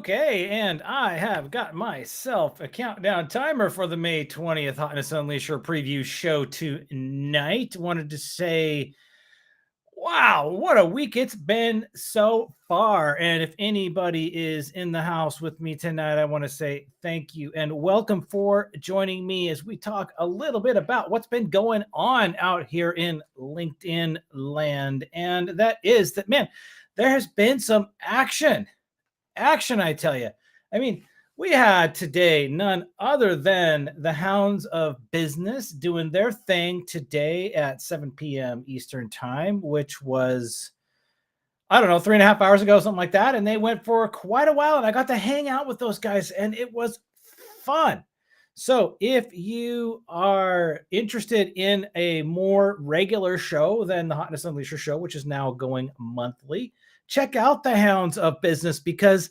Okay, and I have got myself a countdown timer for the May 20th Hotness Unleasher preview show tonight. Wanted to say, wow, what a week it's been so far. And if anybody is in the house with me tonight, I want to say thank you and welcome for joining me as we talk a little bit about what's been going on out here in LinkedIn land. And that is that, man, there has been some action, I tell you. I mean, we had today none other than the Hounds of Business doing their thing today at 7 p.m. Eastern Time, which was, I don't know, 3.5 hours ago, something like that. And they went for quite a while, and I got to hang out with those guys, and it was fun. So if you are interested in a more regular show than the Hotness Unleasher show, which is now going monthly, check out the Hounds of Business because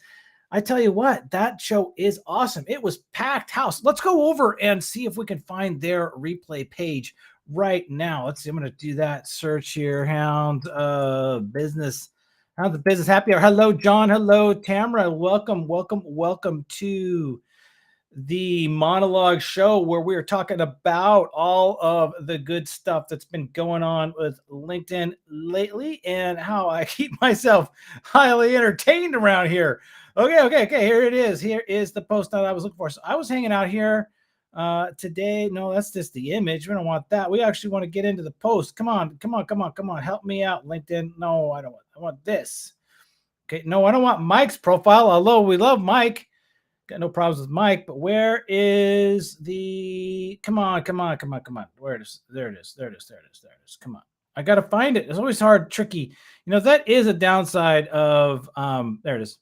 I tell you what, that show is awesome. It was packed house. Let's go over and see if we can find their replay page right now. Let's see. I'm going to do that search here. Hounds of Business. Hounds of Business Happy Hour. Hello, John. Hello, Tamara. Welcome to the monologue show where we're talking about all of the good stuff that's been going on with LinkedIn lately and how I keep myself highly entertained around here. Okay. Here it is. Here is the post that I was looking for. So I was hanging out here today. No, that's just the image. We don't want that. We actually want to get into the post. Come on. Help me out, LinkedIn. No, I don't want. I want this. Okay. No, I don't want Mike's profile. Although we love Mike. Got no problems with Mike, but where is the, come on. Where it is? There it is. Come on. I got to find it. It's always hard, tricky. You know, that is a downside of, there it is,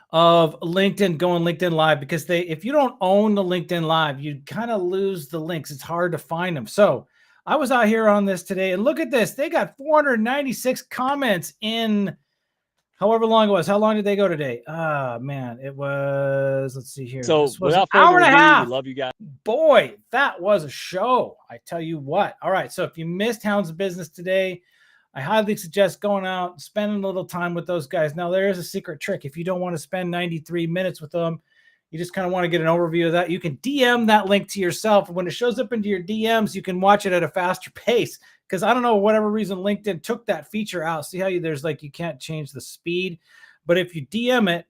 of LinkedIn going LinkedIn Live, because if you don't own the LinkedIn Live, you kind of lose the links. It's hard to find them. So I was out here on this today, and look at this. They got 496 comments in however long it was. How long did they go today? Man, it was, let's see here. So this was without an hour further and a ado, half. we love you guys. Boy, that was a show. I tell you what. All right. So if you missed Hounds of Business today, I highly suggest going out, spending a little time with those guys. Now, there is a secret trick. If you don't want to spend 93 minutes with them, you just kind of want to get an overview of that, you can DM that link to yourself. When it shows up into your DMs, you can watch it at a faster pace. Because I don't know, whatever reason, LinkedIn took that feature out. See how there's like, you can't change the speed. But if you DM it,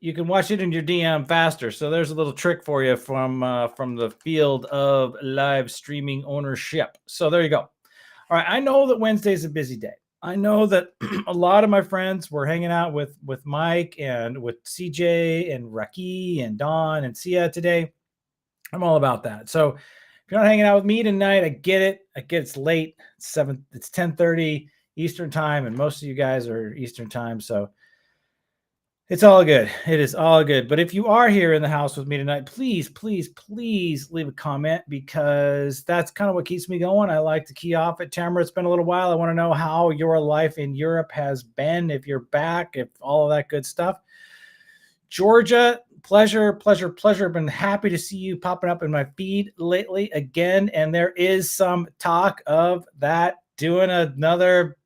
you can watch it in your DM faster. So there's a little trick for you from the field of live streaming ownership. So there you go. All right. I know that Wednesday's a busy day. I know that a lot of my friends were hanging out with Mike and with CJ and Raki and Don and Sia today. I'm all about that. So if you're not hanging out with me tonight, I get it. It's late. It's 10:30 Eastern time, and most of you guys are Eastern time. So it's all good. It is all good. But if you are here in the house with me tonight, please leave a comment, because that's kind of what keeps me going. I like to key off at Tamara. It's been a little while. I want to know how your life in Europe has been, if you're back, if all of that good stuff. Georgia, pleasure. Been happy to see you popping up in my feed lately again. And there is some talk of that doing another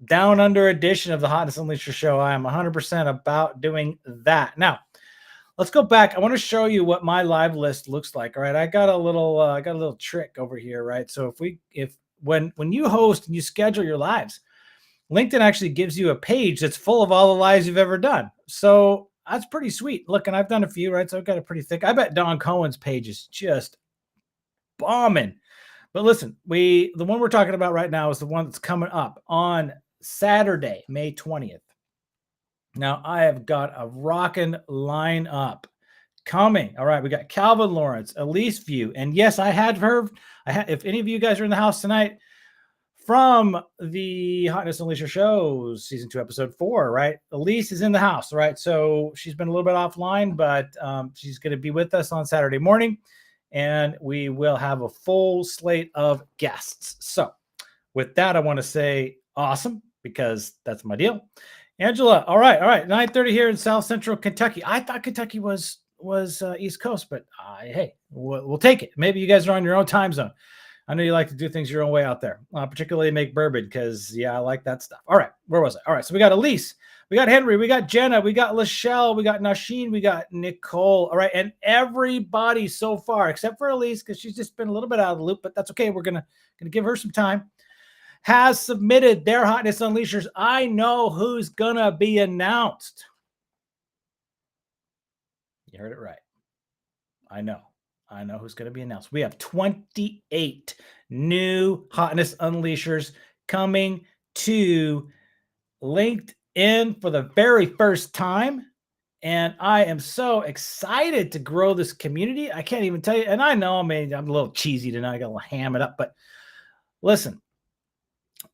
down under edition of the Hotness Unleasher show. I am 100% about doing that. Now, let's go back. I want to show you what my live list looks like. All right, I got a little trick over here, right? So when you host and you schedule your lives, LinkedIn actually gives you a page that's full of all the lives you've ever done. So that's pretty sweet. Look, and I've done a few, right? So I've got a pretty thick. I bet Don Cohen's page is just bombing. But listen, the one we're talking about right now is the one that's coming up on Saturday, May 20th. Now, I have got a rockin' lineup coming. All right, we got Calvin Lawrence, Elise View, and yes, if any of you guys are in the house tonight from the Hotness Unleasher shows, season 2, episode 4, right? Elise is in the house, right? So she's been a little bit offline, but she's going to be with us on Saturday morning, and we will have a full slate of guests. So with that, I want to say awesome, because that's my deal. Angela, all right, 9:30 here in South Central Kentucky. I thought Kentucky was East Coast, but hey, we'll take it. Maybe you guys are on your own time zone. I know you like to do things your own way out there, particularly make bourbon, because, yeah, I like that stuff. All right, where was I? All right, so we got Elise, We got Henry, we got Jenna, we got Lachelle, we got Nasheen, we got Nicole. All right. And everybody so far, except for Elise, because she's just been a little bit out of the loop, but that's okay. We're gonna give her some time. Has submitted their Hotness Unleashers. I know who's gonna be announced. You heard it right. I know who's going to be announced. We have 28 new Hotness Unleashers coming to LinkedIn for the very first time. And I am so excited to grow this community. I can't even tell you. And I know, I'm a little cheesy tonight. I got to ham it up. But listen,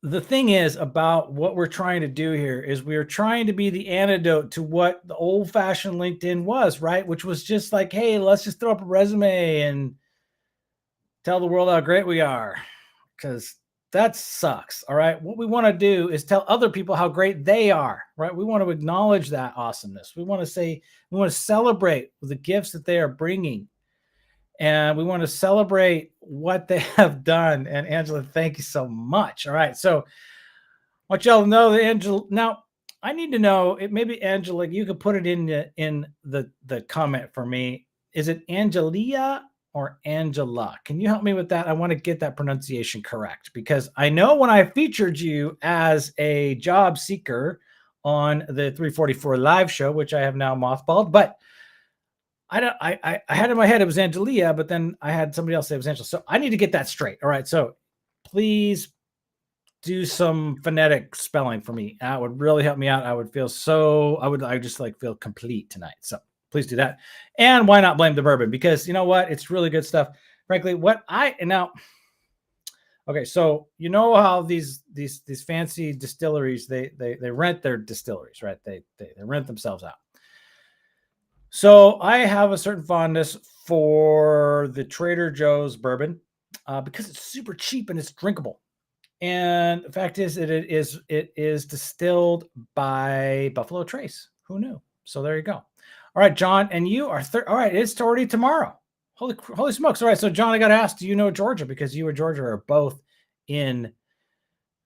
the thing is about what we're trying to do here is we are trying to be the antidote to what the old-fashioned LinkedIn was, right? Which was just like, hey, let's just throw up a resume and tell the world how great we are, because that sucks. All right. What we want to do is tell other people how great they are, right? We want to acknowledge that awesomeness. We want to celebrate the gifts that they are bringing. And we want to celebrate what they have done. And Angela, thank you so much. All right. So I want y'all to know that Angela, now I need to know, maybe Angela, you could put it in the comment for me. Is it Angelia or Angela? Can you help me with that? I want to get that pronunciation correct, because I know when I featured you as a job seeker on the 344 live show, which I have now mothballed, but I had in my head it was Angelia, but then I had somebody else say it was Angela. So I need to get that straight. All right. So please do some phonetic spelling for me. That would really help me out. I would feel I just like feel complete tonight. So please do that. And why not blame the bourbon? Because you know what? It's really good stuff. Frankly, okay, so you know how these fancy distilleries, they rent their distilleries, right? They rent themselves out. So I have a certain fondness for the Trader Joe's bourbon because it's super cheap and it's drinkable. And the fact is that it is distilled by Buffalo Trace. Who knew? So there you go. All right, John, and you are all right. It's already tomorrow. Holy smokes! All right, so John, I got to ask, do you know Georgia? Because you and Georgia are both in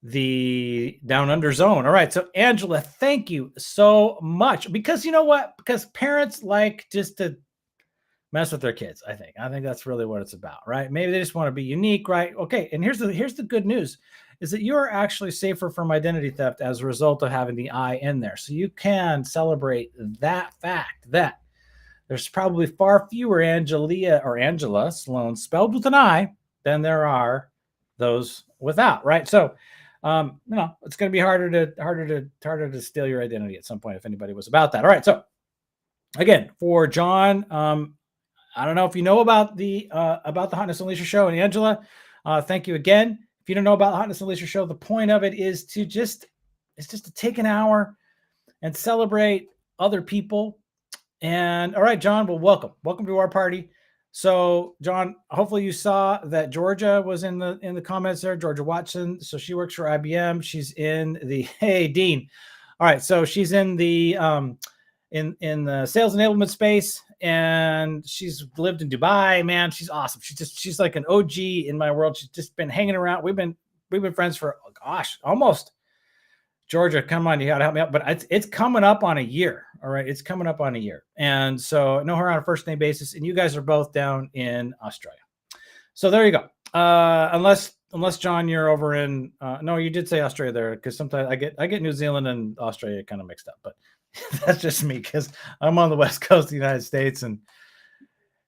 the down under zone. All right. So Angela, thank you so much, because you know what? Because parents like just to mess with their kids. I think that's really what it's about, right? Maybe they just want to be unique, right? Okay. And here's the good news is that you are actually safer from identity theft as a result of having the I in there. So you can celebrate that fact that there's probably far fewer Angelia or Angela Sloan spelled with an I than there are those without, right? So it's going to be harder to steal your identity at some point if anybody was about that. All right. So again, for John, I don't know if you know about the Hotness Unleasher show, and Angela, thank you again. If you don't know about the Hotness Unleasher show, the point of it is to just to take an hour and celebrate other people. And all right, John, well, welcome to our party. So, John, hopefully you saw that Georgia was in the comments there. Georgia Watson. So she works for IBM. She's in the hey Dean. All right, so she's in the in the sales enablement space, and she's lived in Dubai. Man, she's awesome. She's like an OG in my world. She's just been hanging around. We've been friends for almost. Georgia, come on, you got to help me out. But it's coming up on a year. All right. It's coming up on a year. And so I know her on a first name basis, and you guys are both down in Australia. So there you go. Unless John, you're over in, no, you did say Australia there, because sometimes I get New Zealand and Australia kind of mixed up, but that's just me because I'm on the West Coast of the United States. And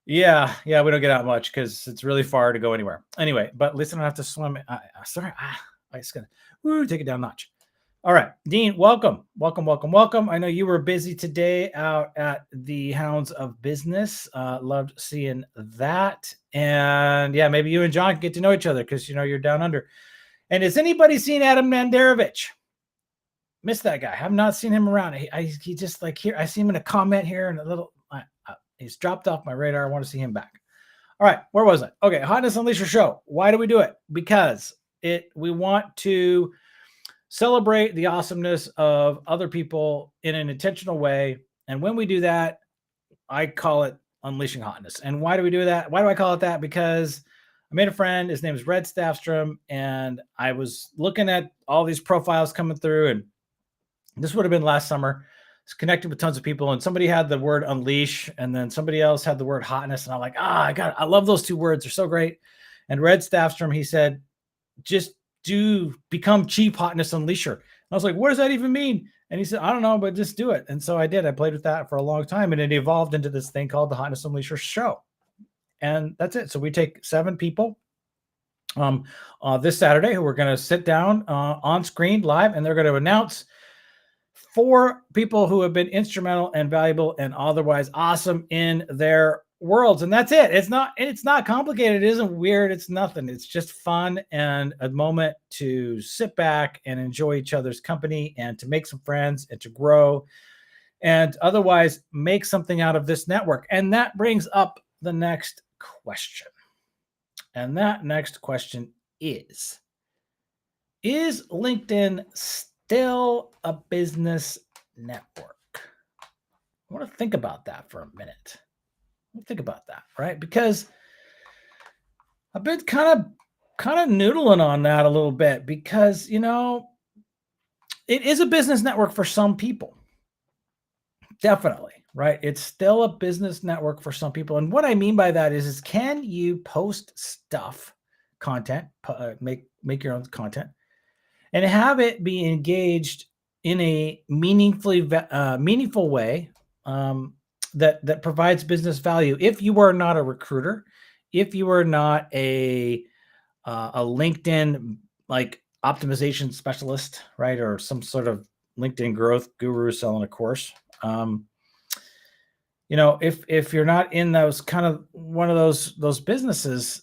yeah, we don't get out much because it's really far to go anywhere. Anyway, but at least I don't have to swim. I just got to take it down a notch. All right, Dean, welcome. I know you were busy today out at the Hounds of Business. Loved seeing that. And yeah, maybe you and John can get to know each other because, you're down under. And has anybody seen Adam Mandarovich? Missed that guy. Have not seen him around. He just like here. I see him in a comment here and a little, he's dropped off my radar. I want to see him back. All right, where was I? Okay, Hotness Unleasher show. Why do we do it? Because we want to celebrate the awesomeness of other people in an intentional way. And when we do that, I call it Unleashing Hotness. And why do we do that? Why do I call it that? Because I made a friend. His name is Red Staffstrom. And I was looking at all these profiles coming through, and This would have been last summer. It's connected with tons of people, and somebody had the word unleash, and then somebody else had the word hotness, and I'm like, I love those two words. They're so great. And Red Staffstrom, he said, just do become chief hotness unleasher. I was like, what does that even mean? And he said, I don't know, but just do it. And so I did. I played with that for a long time, and it evolved into this thing called the Hotness Unleasher Show. And that's it. So we take 7 people this Saturday who we're going to sit down on screen live, and they're going to announce 4 people who have been instrumental and valuable and otherwise awesome in their worlds. And that's it. It's not complicated. It isn't weird. It's nothing. It's just fun and a moment to sit back and enjoy each other's company and to make some friends and to grow and otherwise make something out of this network. And that brings up the next question. And that next question is LinkedIn still a business network? I want to think about that for a minute. Think about that, right? Because I've been kind of noodling on that a little bit because, it is a business network for some people. Definitely, right? It's still a business network for some people. And what I mean by that is can you post stuff, content, make your own content and have it be engaged in a meaningful way that provides business value. If you are not a recruiter, if you are not a LinkedIn like optimization specialist, right, or some sort of LinkedIn growth guru selling a course, if you're not in those kind of one of those businesses,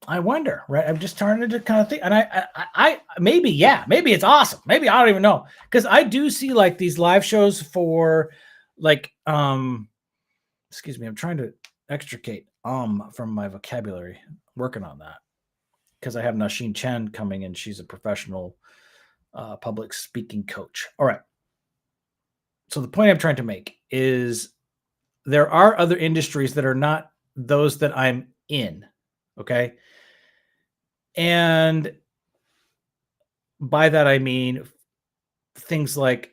I wonder, right? I'm just starting to kind of think, and I maybe it's awesome. Maybe I don't even know because I do see like these live shows for like excuse me, I'm trying to extricate from my vocabulary, working on that because I have Nasheen Chen coming in. She's a professional public speaking coach. All right. So the point I'm trying to make is there are other industries that are not those that I'm in. Okay. And by that, I mean things like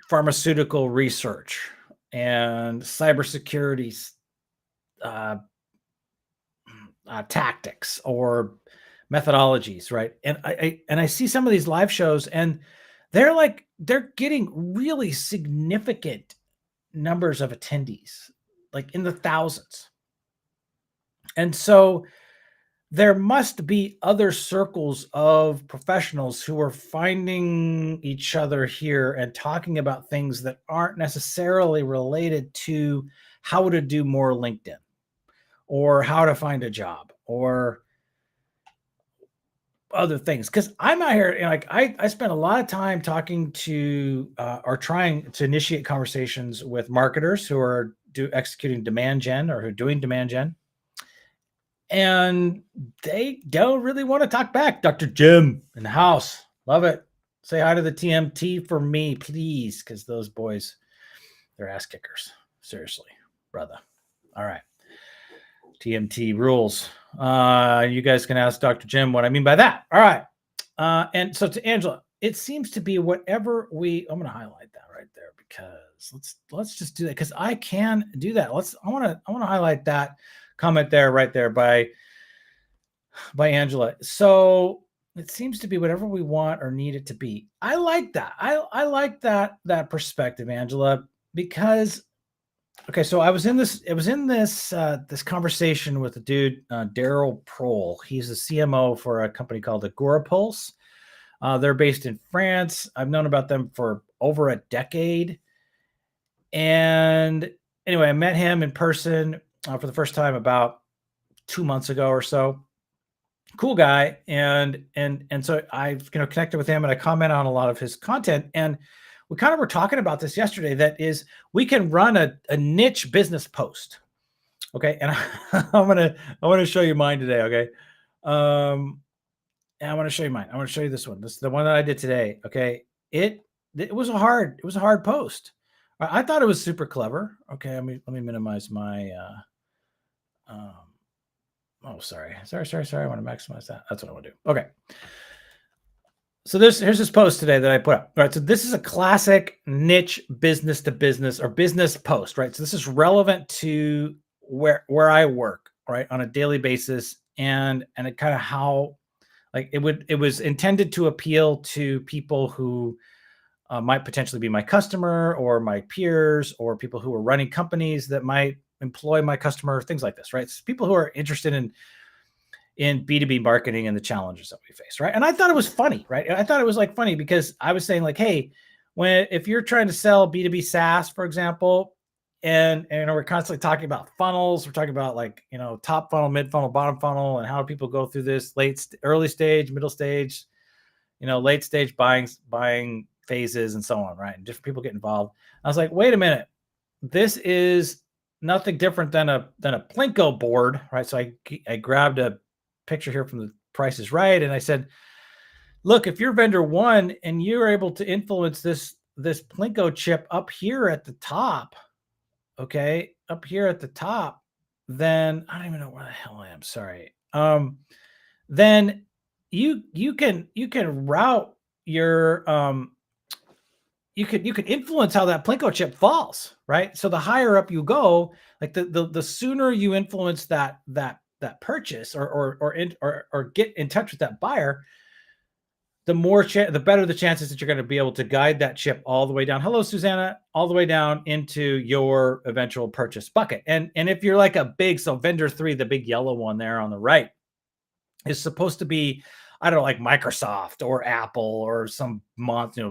pharmaceutical research and cybersecurity tactics or methodologies, right? And I see some of these live shows, and they're getting really significant numbers of attendees, like in the thousands. And so there must be other circles of professionals who are finding each other here and talking about things that aren't necessarily related to how to do more LinkedIn or how to find a job or other things. Because I'm out here, like I spend a lot of time talking to or trying to initiate conversations with marketers who are executing demand gen or who are doing demand gen. And they don't really want to talk back. Dr. Jim in the house. Love it. Say hi to the TMT for me, please, because those boys, they're ass kickers. Seriously, brother. All right. TMT rules. You guys can ask Dr. Jim what I mean by that. All right. And so to Angela, it seems to be whatever I'm going to highlight that right there because let's just do that because I can do that. I want to highlight that comment there, right there by Angela. So it seems to be whatever we want or need it to be. I like that. I like that perspective, Angela, because okay, so I was in this this conversation with a dude, Daryl Prohl. He's a CMO for a company called Agorapulse. They're based in France. I've known about them for over a decade. And anyway, I met him in person for the first time about 2 months ago or so. Cool guy. And so I've connected with him and I comment on a lot of his content. And we kind of were talking about this yesterday. That is, we can run a niche business post. Okay. And I'm going to show you mine today. Okay. And I want to show you mine. I want to show you this one. This is the one that I did today. Okay. It was a hard post. I thought it was super clever. Okay. Let me minimize my, oh, sorry. I want to maximize that. That's what I want to do. Okay. So here's this post today that I put up. All right. So this is a classic niche business to business or business post, right? So this is relevant to where I work, right, on a daily basis, and it kind of how like it was intended to appeal to people who might potentially be my customer or my peers or people who are running companies that might employ my customer, things like this, right? So people who are interested in B2B marketing and the challenges that we face, right? And I thought it was funny, right? I thought it was like funny because I was saying like, hey, if you're trying to sell B2B SaaS, for example, and we're constantly talking about funnels, we're talking about like, top funnel, mid funnel, bottom funnel, and how people go through this early stage, middle stage, late stage buying phases and so on, right? And different people get involved. I was like, wait a minute, this is nothing different than a Plinko board, right? So I grabbed a picture here from the Price is Right, and I said, look, if you're vendor one and you're able to influence this Plinko chip up here at the top, okay, up here at the top, then I don't even know where the hell I am. Sorry. Then you can route your you could influence how that Plinko chip falls, right? So the higher up you go, like the sooner you influence that purchase or get in touch with that buyer, the better the chances that you're going to be able to guide that chip all the way down. Hello, Susanna, all the way down into your eventual purchase bucket. And if you're like so vendor 3, the big yellow one there on the right, is supposed to be, I don't know, like Microsoft or Apple or some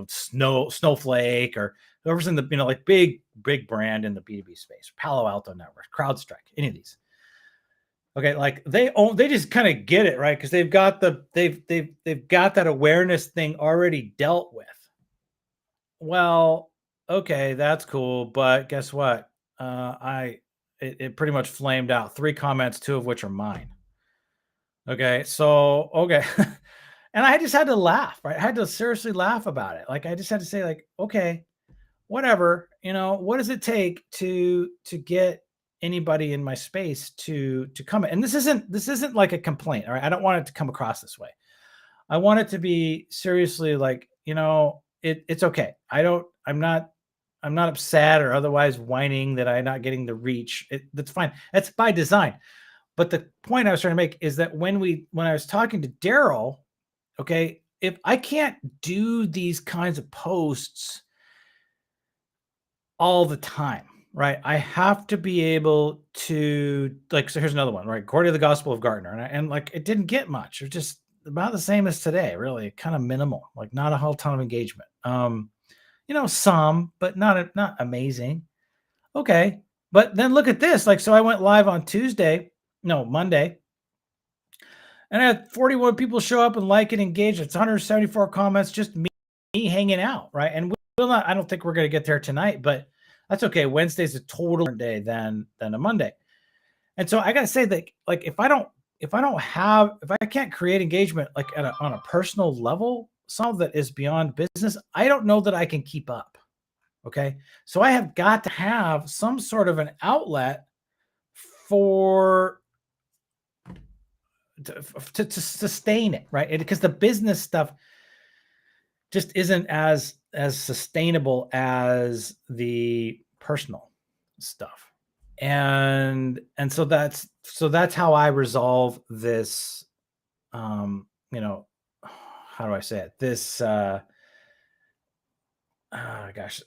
Snowflake or whoever's in the, like big brand in the B2B space, Palo Alto Networks, CrowdStrike, any of these. Okay, like they just kind of get it, right? Because they've got they've got that awareness thing already dealt with. Well, okay, that's cool, but guess what? It pretty much flamed out. 3 comments, 2 of which are mine. Okay, so okay. And I just had to laugh, right? I had to seriously laugh about it. Like I just had to say, like, okay, whatever, what does it take to get anybody in my space to come in? And this isn't like a complaint, all right? I don't want it to come across this way. I want it to be seriously like, it's okay. I'm not upset or otherwise whining that I'm not getting the reach. That's fine. That's by design. But the point I was trying to make is that when I was talking to Daryl, okay, if I can't do these kinds of posts all the time, right? I have to be able to so here's another one, right? According to the Gospel of Gardner, and like it didn't get much. It was just about the same as today, really, kind of minimal, like not a whole ton of engagement. Some, but not amazing. Okay, but then look at this. Like, so I went live on Monday, and I had 41 people show up and like and engage. It's 174 comments, just me hanging out, right? And I don't think we're going to get there tonight, but that's okay. Wednesday's a total different day than a Monday. And so I got to say that, like, if I can't create engagement, like on a personal level, some that is beyond business, I don't know that I can keep up. Okay. So I have got to have some sort of an outlet to sustain it, right? Because the business stuff just isn't as sustainable as the personal stuff. And so that's how I resolve this. How do I say it? This gosh,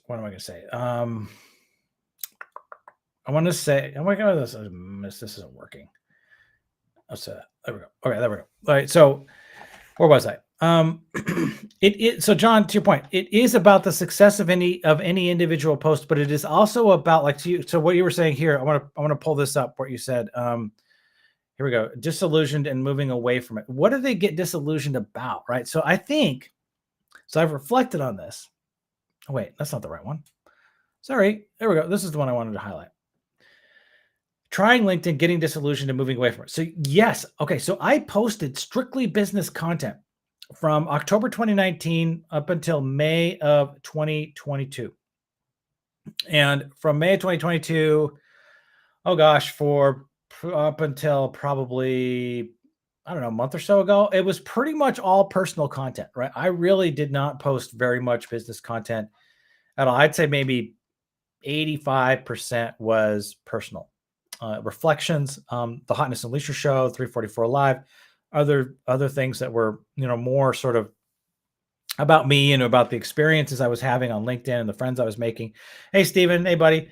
what am I going to say? I want to say, oh my God, this isn't working. Let's say that. There we go. Okay, there we go. All right. So where was I? So John, to your point, it is about the success of any individual post, but it is also about so what you were saying here. I want to pull this up. What you said. Here we go. Disillusioned and moving away from it. What do they get disillusioned about? Right. So I think, so I've reflected on this. Oh, wait, that's not the right one. Sorry. There we go. This is the one I wanted to highlight. Trying LinkedIn, getting disillusioned and moving away from it. So yes. Okay. So I posted strictly business content from October 2019 up until May of 2022. And from May of 2022, oh gosh, for up until probably, I don't know, a month or so ago, it was pretty much all personal content, right? I really did not post very much business content at all. I'd say maybe 85% was personal. Reflections, the Hotness and Leisure Show, 344 Live, other things that were, more sort of about me and about the experiences I was having on LinkedIn and the friends I was making. Hey, Steven. Hey, buddy.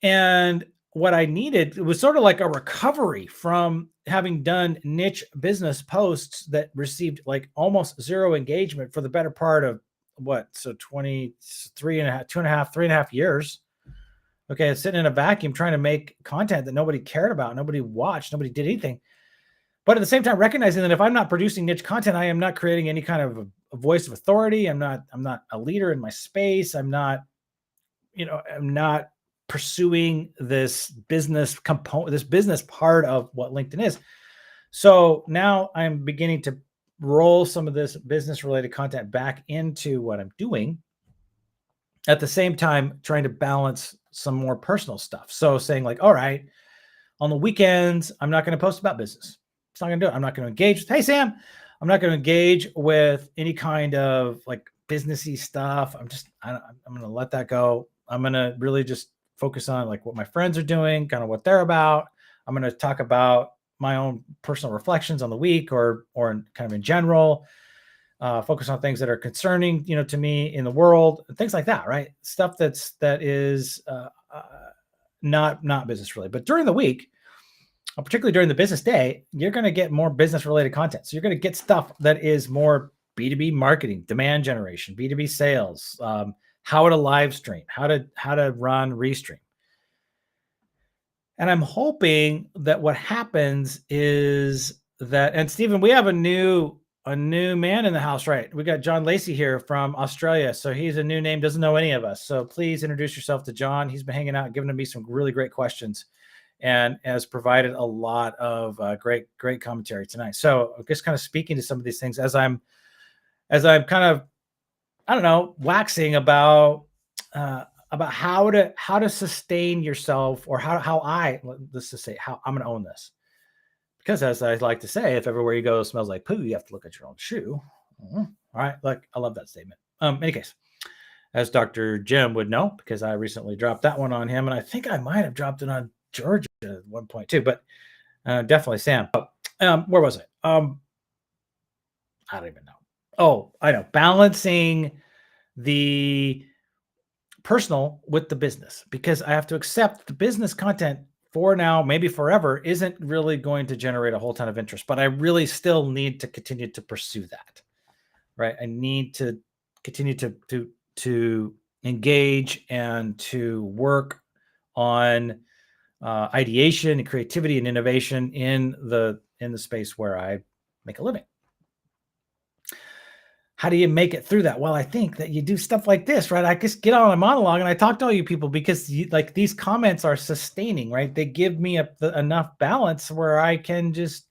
And what I needed was sort of like a recovery from having done niche business posts that received like almost zero engagement for the better part of what? So 23 and a half, 2.5, 3.5 years. Okay. It's sitting in a vacuum trying to make content that nobody cared about, nobody watched, nobody did anything. But at the same time, recognizing that if I'm not producing niche content, I am not creating any kind of a voice of authority. I'm not a leader in my space. I'm not pursuing this business component, this business part of what LinkedIn is. So now I'm beginning to roll some of this business related content back into what I'm doing. At the same time, trying to balance some more personal stuff. So saying like, all right, on the weekends, I'm not going to post about business. It's not going to do it. I'm not going to engage with, hey, Sam, I'm not going to engage with any kind of like businessy stuff. I'm going to let that go. I'm going to really just focus on like what my friends are doing, kind of what they're about. I'm going to talk about my own personal reflections on the week or kind of in general, focus on things that are concerning, to me in the world, things like that, right? Stuff that is not business related. But during the week, particularly during the business day, you're going to get more business related content. So you're going to get stuff that is more B2B marketing, demand generation, B2B sales, how to live stream, how to run Restream. And I'm hoping that what happens is that, and Stephen, we have a new man in the house, right? We got John Lacey here from Australia. So he's a new name, doesn't know any of us. So please introduce yourself to John. He's been hanging out, giving me some really great questions, and has provided a lot of great commentary tonight. So I'm just kind of speaking to some of these things as I'm kind of, I don't know, waxing about how to sustain yourself, or how let's just say how I'm going to own this. Because as I like to say, if everywhere you go smells like poo, you have to look at your own shoe. All right. Like, I love that statement. In any case, as Dr. Jim would know, because I recently dropped that one on him, and I think I might have dropped it on Georgia at one point too, but definitely Sam. Where was it? I don't even know. Oh, I know. Balancing the personal with the business, because I have to accept the business content for now, maybe forever, isn't really going to generate a whole ton of interest, but I really still need to continue to pursue that, right? I need to continue to engage and to work on ideation and creativity and innovation in the space where I make a living. How do you make it through that? Well, I think that you do stuff like this, right? I just get on a monologue and I talk to all you people, because like these comments are sustaining, right? They give me enough balance where I can just,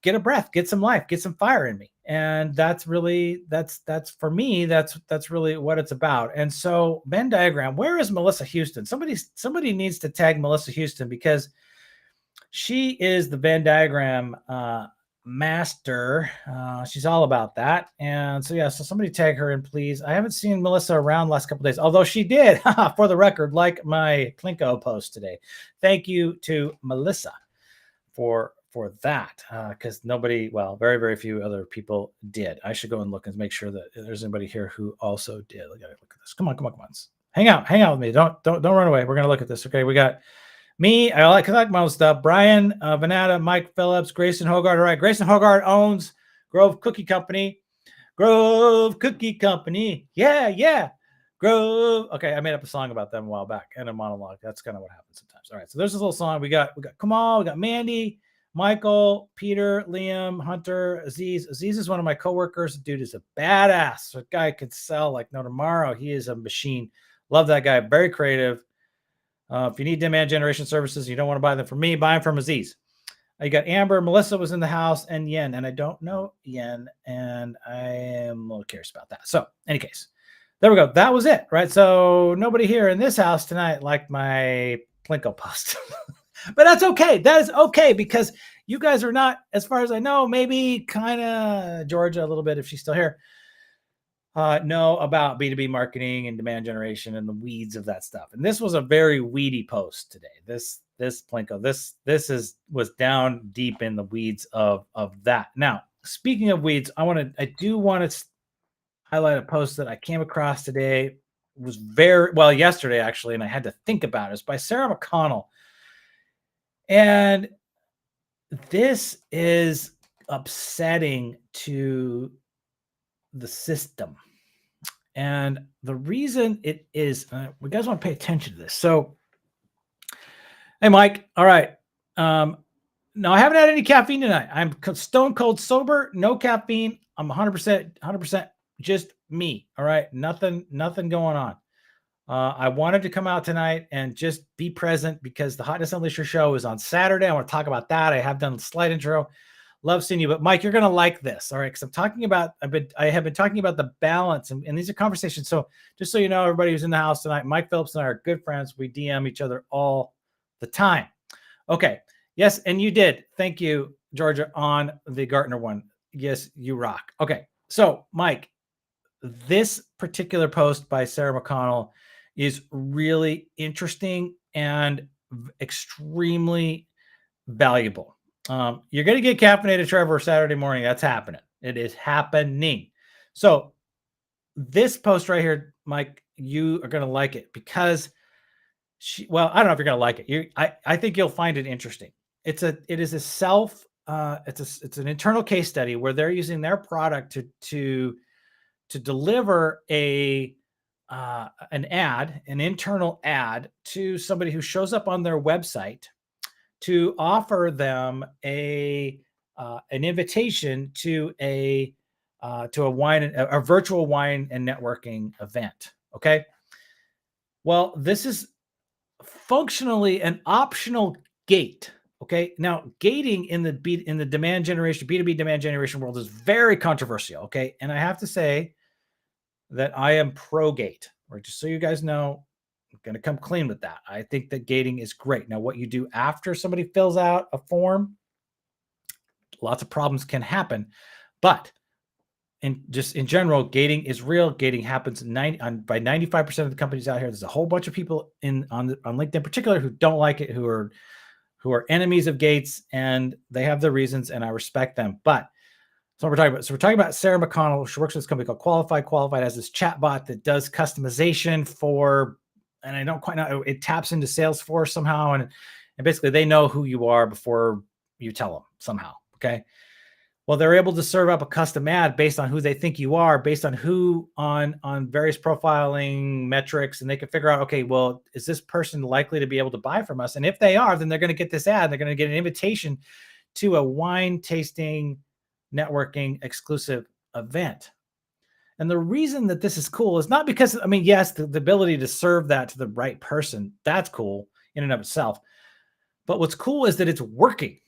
get a breath, get some life, get some fire in me. And that's really, that's for me, that's really what it's about. And so Venn diagram, where is Melissa Houston? Somebody needs to tag Melissa Houston, because she is the Venn diagram master. She's all about that. And so, so somebody tag her in, please. I haven't seen Melissa around the last couple of days, although she did, for the record, like my Plinko post today. Thank you to Melissa for that, because nobody, very, very few other people did. I should go and look and make sure that there's anybody here who also did. I gotta look at this. Come on. Hang out with me. Don't run away. We're gonna look at this. Okay, we got me. I like my own stuff. Brian, Vanetta, Mike Phillips, Grayson Hogard. All right, Grayson Hogard owns Grove Cookie Company. Yeah. Grove. Okay, I made up a song about them a while back and a monologue. That's kind of what happens sometimes. All right, so there's this little song. We got Kamal, we got Mandy, Michael, Peter, Liam, Hunter, Aziz. Aziz is one of my coworkers. Dude is a badass. That guy could sell like no tomorrow. He is a machine. Love that guy. Very creative. If you need demand generation services, you don't want to buy them from me, buy them from Aziz. You got Amber, Melissa was in the house, and Yen. And I don't know Yen, and I am a little curious about that. So, any case, there we go. That was it, right? So nobody here in this house tonight liked my Plinko post. But that's okay. That is okay, because You guys are not, as far as I know, maybe kind of Georgia a little bit if she's still here, know about B2B marketing and demand generation and the weeds of that stuff. And this was a very weedy post today. This Plinko, this was down deep in the weeds of that. Now, speaking of weeds, I do want to highlight a post that I came across today. It was yesterday actually, and I had to think about it. It's by Sarah McConnell. And this is upsetting to the system. And the reason it is, we guys want to pay attention to this. So, hey, Mike. All right. No, I haven't had any caffeine tonight. I'm stone cold sober, no caffeine. I'm 100% just me. All right. Nothing going on. I wanted to come out tonight and just be present because the Hotness Unleashed show is on Saturday. I want to talk about that. I have done a slight intro. Love seeing you, but Mike, you're going to like this. All right. Cause I have been talking about the balance and these are conversations. So just so you know, everybody who's in the house tonight, Mike Phillips and I are good friends. We DM each other all the time. Okay. Yes. And you did. Thank you, Georgia, on the Gartner one. Yes, you rock. Okay. So Mike, this particular post by Sarah McConnell is really interesting and extremely valuable. You're going to get caffeinated, Trevor, Saturday morning. That's happening. It is happening. So this post right here, Mike, you are going to like it because I don't know if you're going to like it. I think you'll find it interesting. It's an internal case study where they're using their product to deliver an internal ad to somebody who shows up on their website to offer them an invitation to a virtual wine and networking event. Okay. Well, this is functionally an optional gate. Okay. Now, gating in the demand generation, B2B demand generation world is very controversial. Okay. And I have to say that I am pro gate, or just so you guys know, I'm going to come clean with that. I think that gating is great. Now, what you do after somebody fills out a form, lots of problems can happen, but in general, gating is real. Gating happens by 95% of the companies out here. There's a whole bunch of people on LinkedIn in particular who don't like it, who are enemies of gates, and they have their reasons, and I respect them. But so we're talking about Sarah McConnell. She works with this company called Qualified. Qualified has this chatbot that does customization for, and I don't quite know, it taps into Salesforce somehow, and basically they know who you are before you tell them somehow. Okay. Well, they're able to serve up a custom ad based on who they think you are, based on who on various profiling metrics, and they can figure out, okay, well, is this person likely to be able to buy from us? And if they are, then they're going to get this ad. They're going to get an invitation to a wine tasting networking exclusive event. And the reason that this is cool is not because, I mean, yes, the ability to serve that to the right person, that's cool in and of itself. But what's cool is that it's working.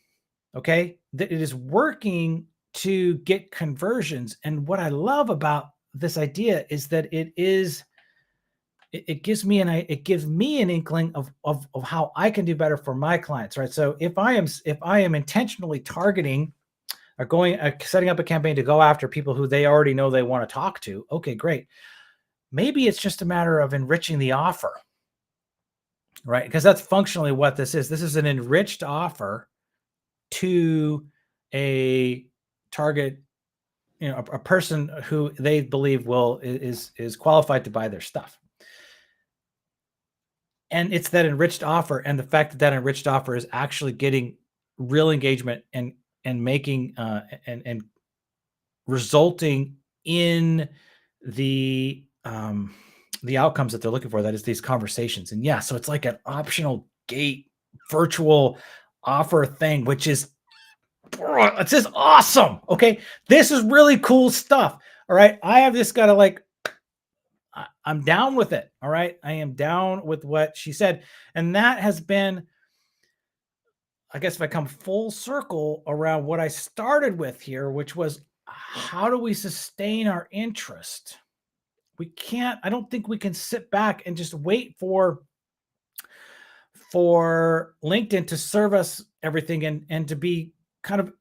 Okay. That it is working to get conversions. And what I love about this idea is that it gives me an inkling of how I can do better for my clients. Right. So if I am intentionally targeting or setting up a campaign to go after people who they already know they want to talk to, okay, great. Maybe it's just a matter of enriching the offer, right? Because that's functionally what this is. This is an enriched offer to a target, a person who they believe is qualified to buy their stuff. And it's that enriched offer, and the fact that enriched offer is actually getting real engagement and making and resulting in the outcomes that they're looking for. That is these conversations. And yeah, so it's like an optional gate virtual offer thing, which is, it's just awesome. Okay. This is really cool stuff. All right. I have just got to I'm down with it. All right. I am down with what she said. And that has been, I guess, if I come full circle around what I started with here, which was, how do we sustain our interest? I don't think we can sit back and just wait for LinkedIn to serve us everything and to be kind of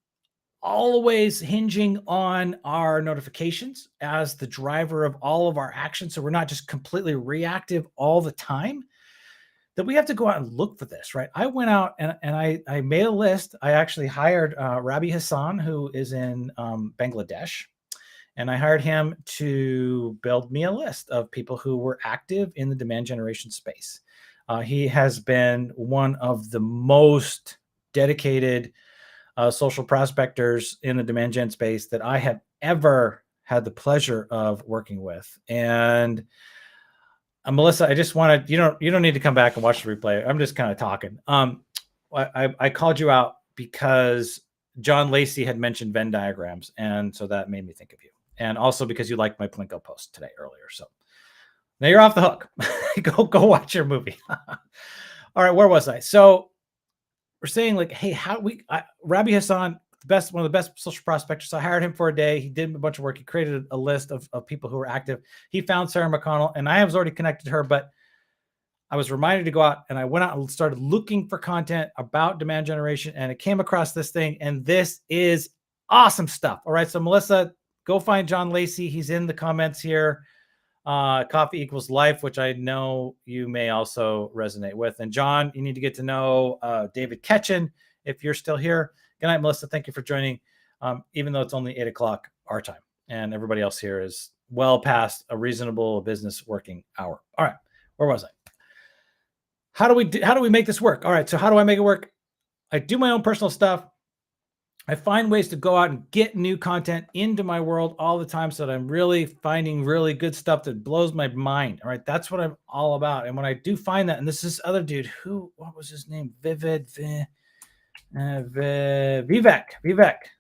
always hinging on our notifications as the driver of all of our actions. So we're not just completely reactive all the time, that we have to go out and look for this, right? I went out and I made a list. I actually hired Rabi Hassan, who is in Bangladesh. And I hired him to build me a list of people who were active in the demand generation space. He has been one of the most dedicated social prospectors in the demand gen space that I have ever had the pleasure of working with. And Melissa, I just wanted, you don't need to come back and watch the replay. I'm just kind of talking. I called you out because John Lacey had mentioned Venn diagrams, and so that made me think of you. And also because you liked my Plinko post today earlier. So now you're off the hook. go watch your movie. All right, where was I? So we're saying like, hey, Rabi Hassan, one of the best social prospectors. I hired him for a day. He did a bunch of work. He created a list of people who were active. He found Sarah McConnell, and I was already connected to her, but I was reminded to go out, and I went out and started looking for content about demand generation, and it came across this thing, and this is awesome stuff. All right, so Melissa, go find John Lacey. He's in the comments here. Coffee Equals Life, which I know you may also resonate with. And John, you need to get to know David Ketchen if you're still here. Good night, Melissa. Thank you for joining, even though it's only 8 o'clock our time. And everybody else here is well past a reasonable business working hour. All right, where was I? How do we make this work? All right, so how do I make it work? I do my own personal stuff. I find ways to go out and get new content into my world all the time so that I'm really finding really good stuff that blows my mind. All right. That's what I'm all about. And when I do find that, and this is other dude what was his name? Vivek,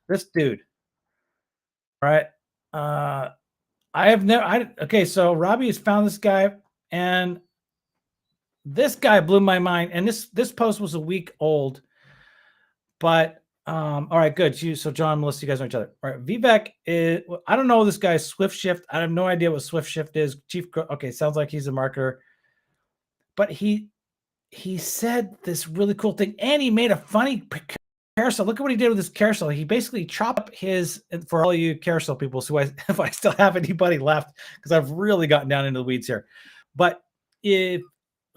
this dude. All right. Okay. So Robbie has found this guy, and this guy blew my mind. And this post was a week old, but all right, good. So John, Melissa, you guys know each other. All right, Vivek is, I don't know this guy's Swift Shift. I have no idea what Swift Shift is. Okay, sounds like he's a marketer. But he said this really cool thing, and he made a funny carousel. Look at what he did with this carousel. He basically chopped up for all you carousel people, so if I still have anybody left, because I've really gotten down into the weeds here. But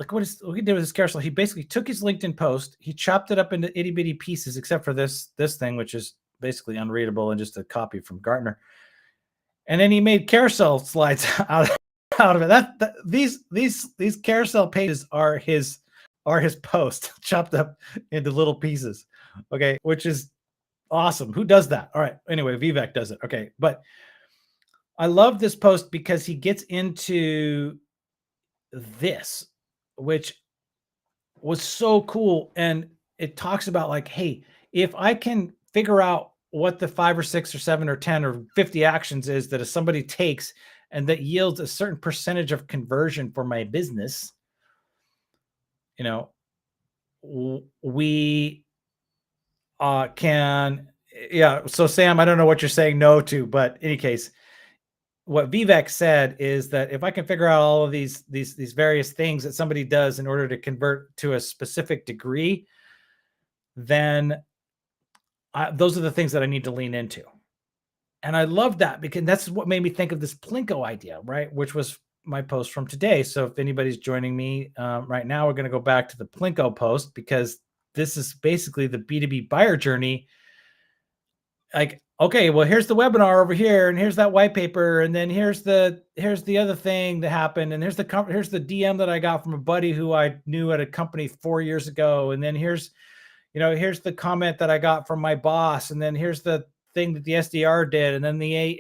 what he did with his carousel, he basically took his LinkedIn post, he chopped it up into itty bitty pieces, except for this thing, which is basically unreadable and just a copy from Gartner. And then he made carousel slides out of it. These carousel pages are his post chopped up into little pieces. Okay, which is awesome. Who does that? All right. Anyway, Vivek does it. Okay, but I love this post because he gets into this, which was so cool. And it talks about like, hey, if I can figure out what the 5 or 6 or 7 or 10 or 50 actions is that if somebody takes and that yields a certain percentage of conversion for my business, we can, yeah. So Sam, I don't know what you're saying no to, but in any case, what Vivek said is that if I can figure out all of these various things that somebody does in order to convert to a specific degree, then those are the things that I need to lean into. And I love that because that's what made me think of this Plinko idea, right? Which was my post from today. So if anybody's joining me right now, we're going to go back to the Plinko post because this is basically the B2B buyer journey. Like, okay, well, here's the webinar over here, and here's that white paper, and then here's the other thing that happened, and here's the DM that I got from a buddy who I knew at a company 4 years ago, and then here's the comment that I got from my boss, and then here's the thing that the SDR did, and then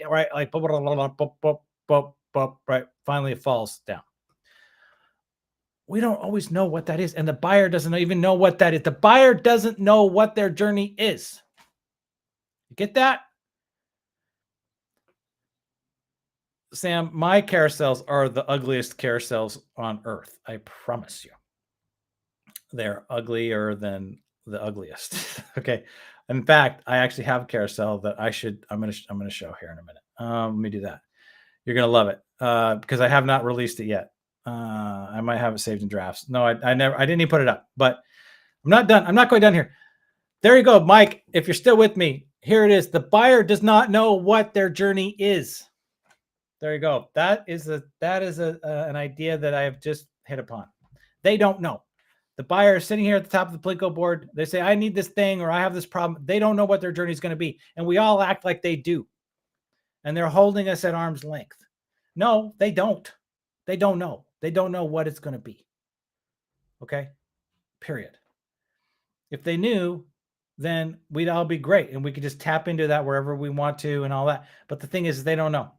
right, like blah, blah, blah, blah, blah, blah, blah, right, finally it falls down. We don't always know what that is, and the buyer doesn't even know what that is. The buyer doesn't know what their journey is. You get that? Sam, my carousels are the ugliest carousels on earth. I promise you. They're uglier than the ugliest. Okay. In fact, I actually have a carousel that I'm going to show here in a minute. Let me do that. You're going to love it because I have not released it yet. I might have it saved in drafts. No, I didn't even put it up, but I'm not done. I'm not quite done here. There you go, Mike. If you're still with me, here it is. The buyer does not know what their journey is. There you go. That is an idea that I have just hit upon. They don't know. The buyer is sitting here at the top of the Plinko board. They say, I need this thing or I have this problem. They don't know what their journey is going to be. And we all act like they do. And they're holding us at arm's length. No, they don't. They don't know. They don't know what it's going to be. Okay? Period. If they knew, then we'd all be great. And we could just tap into that wherever we want to and all that. But the thing is, they don't know.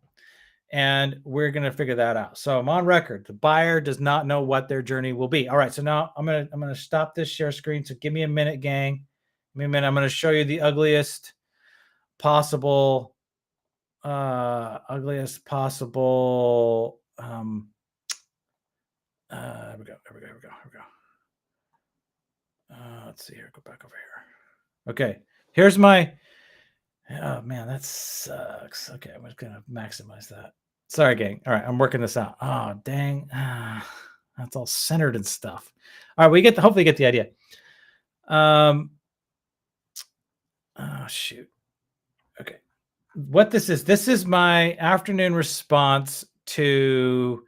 And we're going to figure that out. So I'm on record. The buyer does not know what their journey will be. All right. So now I'm going to stop this share screen. So give me a minute, gang. Give me a minute. I'm going to show you the ugliest possible there we go. Let's see here. Go back over here. Okay. Here's my, oh man, that sucks. Okay. I'm just going to maximize that. Sorry, gang. All right. I'm working this out. Oh, dang. That's all centered and stuff. All right. Hopefully get the idea. Oh, shoot. Okay. What this is my afternoon response to,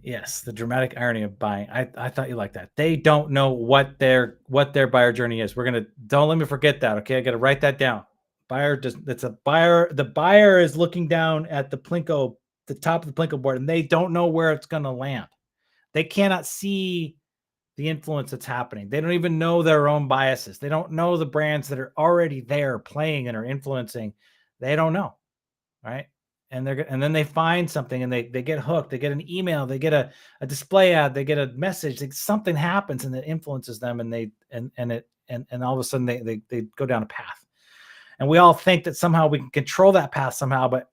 yes, the dramatic irony of buying. I thought you liked that. They don't know what their buyer journey is. Don't let me forget that. Okay. I got to write that down. The buyer is looking down at the top of the Plinko board, and they don't know where it's going to land. They cannot see the influence that's happening. They don't even know their own biases. They don't know the brands that are already there playing and are influencing. They don't know. Right. And then they find something and they get hooked. They get an email, they get a display ad, they get a message, something happens and it influences them, and all of a sudden they go down a path. And we all think that somehow we can control that path somehow, but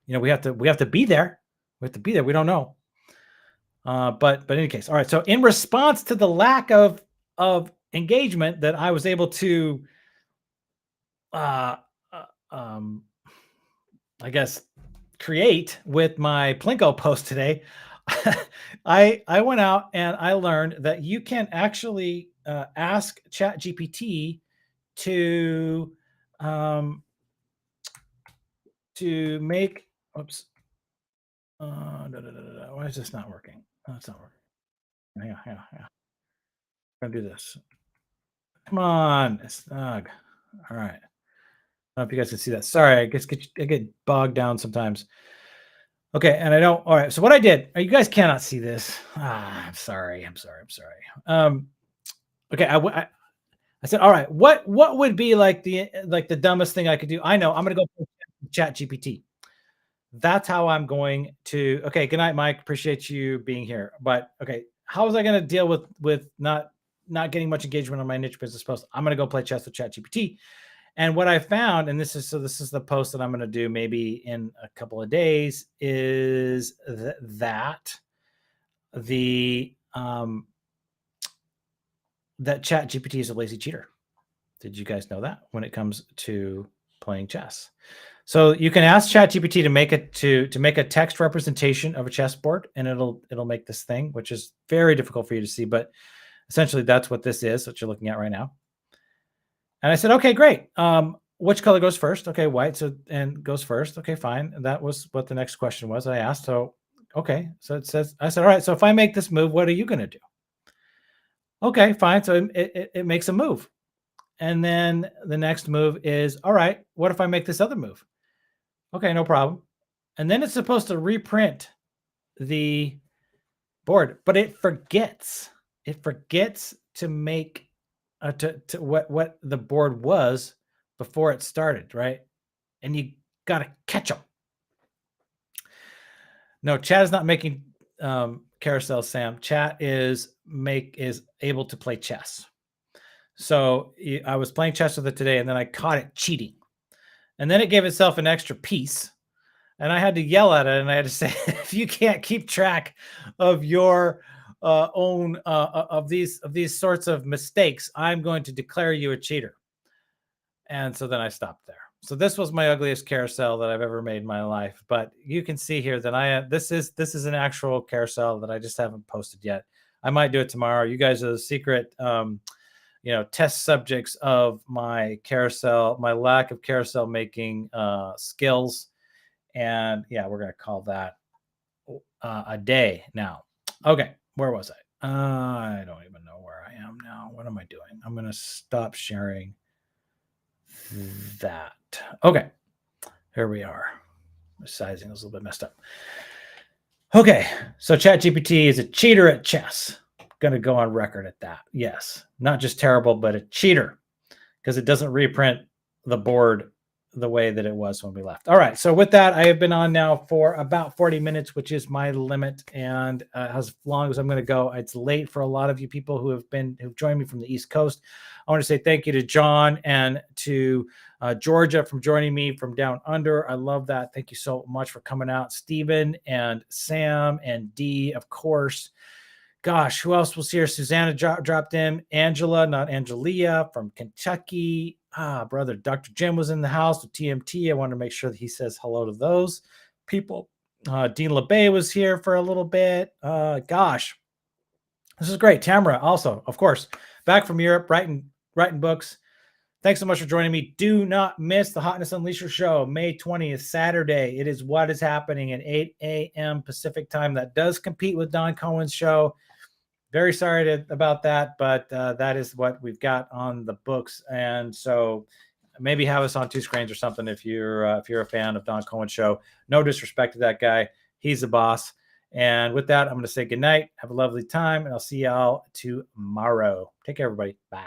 we have to be there. We have to be there. We don't know. But in any case, all right. So in response to the lack of engagement that I was able to, I guess, create with my Plinko post today, I went out and I learned that you can actually ask ChatGPT to make. Oops. Why is this not working? Oh, it's not working. Yeah. I'm gonna do this. Come on, snug. All right. I don't know if you guys can see that. Sorry, I get bogged down sometimes. Okay, and I don't. All right. So what I did, you guys cannot see this. I'm sorry. Okay, I said, all right, what would be like the dumbest thing I could do? I know. I'm gonna go Chat GPT. That's how I'm going to. Okay, good night, Mike. Appreciate you being here. But okay, how was I going to deal with not getting much engagement on my niche business post? I'm going to go play chess with ChatGPT. And what I found, and this is the post that I'm going to do maybe in a couple of days, is that ChatGPT is a lazy cheater. Did you guys know that when it comes to playing chess? So you can ask ChatGPT to make a text representation of a chessboard, and it'll make this thing, which is very difficult for you to see, but essentially that's what this is, what you're looking at right now. And I said, okay, great. Which color goes first? Okay, white. So and goes first. Okay, fine. And that was what the next question was. I asked. So okay. So it says, I said, all right. So if I make this move, what are you going to do? Okay, fine. So it makes a move. And then the next move is, all right, what if I make this other move? Okay, no problem. And then it's supposed to reprint the board, but it forgets. It forgets to make to what the board was before it started, right? And you got to catch them. No, Chat is not making carousel, Sam. Chat is able to play chess. So I was playing chess with it today, and then I caught it cheating. And then it gave itself an extra piece. And I had to yell at it, and I had to say, if you can't keep track of your own of these sorts of mistakes, I'm going to declare you a cheater. And so then I stopped there. So this was my ugliest carousel that I've ever made in my life. But you can see here that this is an actual carousel that I just haven't posted yet. I might do it tomorrow. You guys are the secret, test subjects of my carousel, my lack of carousel making skills. And yeah, we're going to call that a day now. Okay. Where was I? I don't even know where I am now. What am I doing? I'm going to stop sharing that. Okay. Here we are. My sizing is a little bit messed up. Okay. So ChatGPT is a cheater at chess. Going to go on record at that. Yes. Not just terrible, but a cheater because it doesn't reprint the board the way that it was when we left. All right. So with that, I have been on now for about 40 minutes, which is my limit. And as long as I'm going to go, it's late for a lot of you people who've joined me from the East Coast. I want to say thank you to John and to Georgia from joining me from down under. I love that. Thank you so much for coming out. Stephen and Sam and Dee, of course. Gosh, who else was here? Susanna dropped in. Angela, not Angelia, from Kentucky. Brother, Dr. Jim was in the house with TMT. I want to make sure that he says hello to those people. Dean LeBay was here for a little bit. Gosh, this is great. Tamara, also, of course, back from Europe, writing books. Thanks so much for joining me. Do not miss the Hotness Unleasher show, May 20th, Saturday. It is What Is Happening at 8 a.m. Pacific time. That does compete with Don Cohen's show. Very sorry about that, but that is what we've got on the books. And so maybe have us on two screens or something if you're a fan of Don Cohen's show. No disrespect to that guy. He's the boss. And with that, I'm going to say goodnight. Have a lovely time, and I'll see y'all tomorrow. Take care, everybody. Bye.